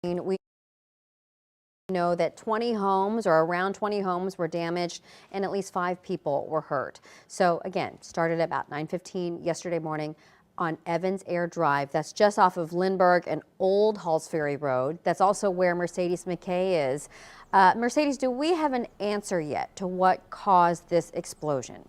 We know that 20 homes or around 20 homes were damaged and at least 5 people were hurt. So again, started about 9:15 yesterday morning on Evans Air Drive. That's just off of Lindbergh and Old Halls Ferry Road. That's also where Mercedes McKay is. Mercedes, do we have an answer yet to what caused this explosion?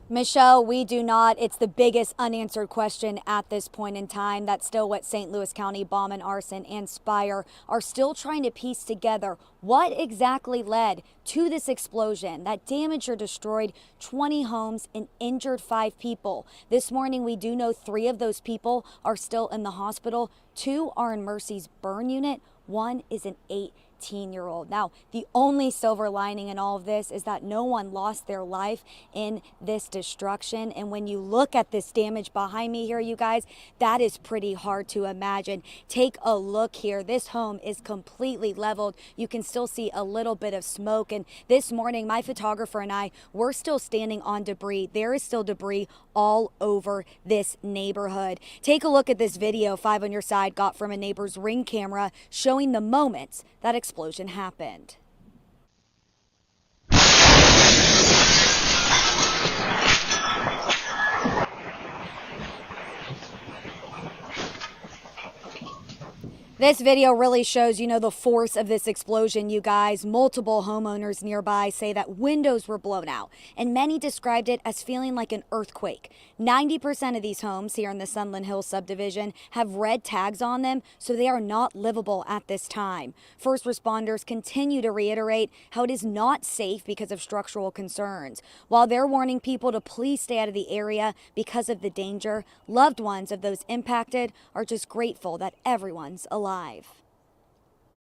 Michelle, we do not. It's the biggest unanswered question at this point in time. That's still what St. Louis County Bomb and Arson and Spire are still trying to piece together. What exactly led to this explosion that damaged or destroyed 20 homes and injured 5 people? This morning, we do know 3 of those people are still in the hospital. 2 are in Mercy's burn unit. 1 is an 18-year-old. Now, the only silver lining in all of this is that no one lost their life in this destruction. And when you look at this damage behind me here, you guys, that is pretty hard to imagine. Take a look here. This home is completely leveled. You can still see a little bit of smoke. And this morning, my photographer and I, we're still standing on debris. There is still debris all over this neighborhood. Take a look at this video 5 on your side got from a neighbor's Ring camera showing the moments that explosion happened. This video really shows, the force of this explosion, you guys. Multiple homeowners nearby say that windows were blown out, and many described it as feeling like an earthquake. 90% of these homes here in the Sunland Hills subdivision have red tags on them, so they are not livable at this time. First responders continue to reiterate how it is not safe because of structural concerns. While they're warning people to please stay out of the area because of the danger, loved ones of those impacted are just grateful that everyone's alive.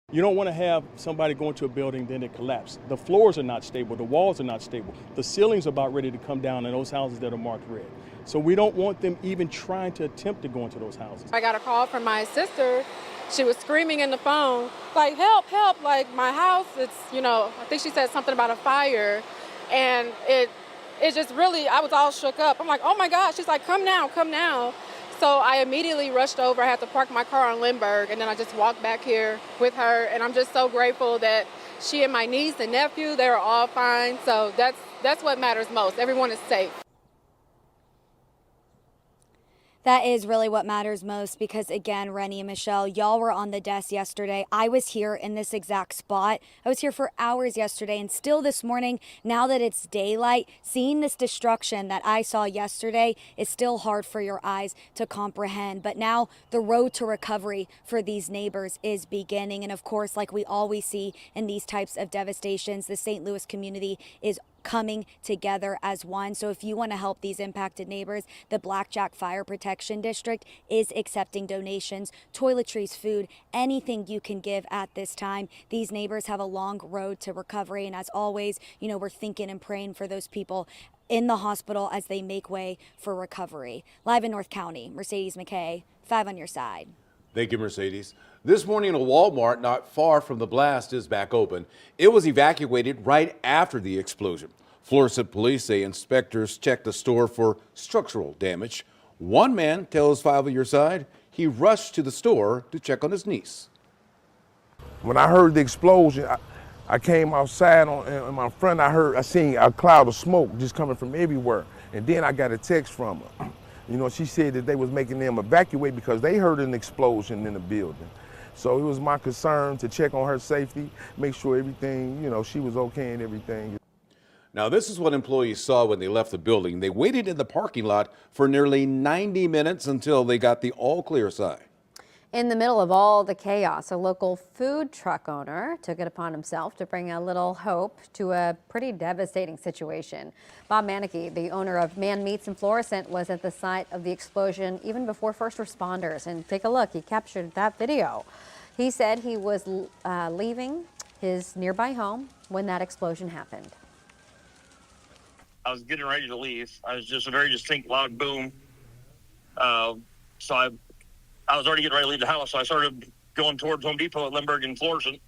You don't want to have somebody go into a building, then it collapse. The floors are not stable, the walls are not stable. The ceilings are about ready to come down in those houses that are marked red. So we don't want them even trying to attempt to go into those houses. I got a call from my sister. She was screaming in the phone, like, help, help, like my house, it's, I think she said something about a fire. And it just really, I was all shook up. I'm like, oh my gosh. She's like, come now, come now. So I immediately rushed over. I had to park my car on Lindbergh, and then I just walked back here with her. And I'm just so grateful that she and my niece and nephew, they were all fine. So that's what matters most. Everyone is safe. That is really what matters most because, again, Rennie and Michelle, y'all were on the desk yesterday. I was here in this exact spot. I was here for hours yesterday, and still this morning, now that it's daylight, seeing this destruction that I saw yesterday is still hard for your eyes to comprehend. But now the road to recovery for these neighbors is beginning. And of course, like we always see in these types of devastations, the St. Louis community is coming together as one. So if you want to help these impacted neighbors, the Blackjack Fire Protection District is accepting donations, toiletries, food, anything you can give at this time. These neighbors have a long road to recovery. And as always, we're thinking and praying for those people in the hospital as they make way for recovery. Live in North County, Mercedes McKay, 5 on your side. Thank you, Mercedes. This morning, a Walmart not far from the blast is back open. It was evacuated right after the explosion. Florissant police say inspectors checked the store for structural damage. One man tells 5 on your side he rushed to the store to check on his niece. When I heard the explosion, I came outside and my friend, I seen a cloud of smoke just coming from everywhere. And then I got a text from her. She said that they was making them evacuate because they heard an explosion in the building. So it was my concern to check on her safety, make sure everything, she was okay and everything. Now, this is what employees saw when they left the building. They waited in the parking lot for nearly 90 minutes until they got the all clear sign. In the middle of all the chaos, a local food truck owner took it upon himself to bring a little hope to a pretty devastating situation. Bob Manicky, the owner of Man Meats in Florissant, was at the site of the explosion even before first responders. And take a look, he captured that video. He said he was leaving his nearby home when that explosion happened. I was getting ready to leave. I was just a very distinct loud boom. So I was already getting ready to leave the house. So I started going towards Home Depot at Lindbergh and Florissant,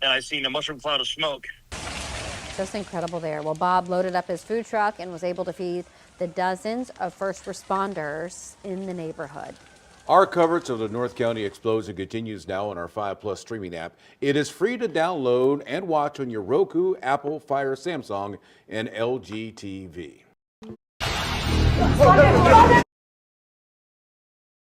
and I seen a mushroom cloud of smoke. Just incredible there. Well, Bob loaded up his food truck and was able to feed the dozens of first responders in the neighborhood. Our coverage of the North County explosion continues now on our 5 Plus streaming app. It is free to download and watch on your Roku, Apple, Fire, Samsung, and LG TV.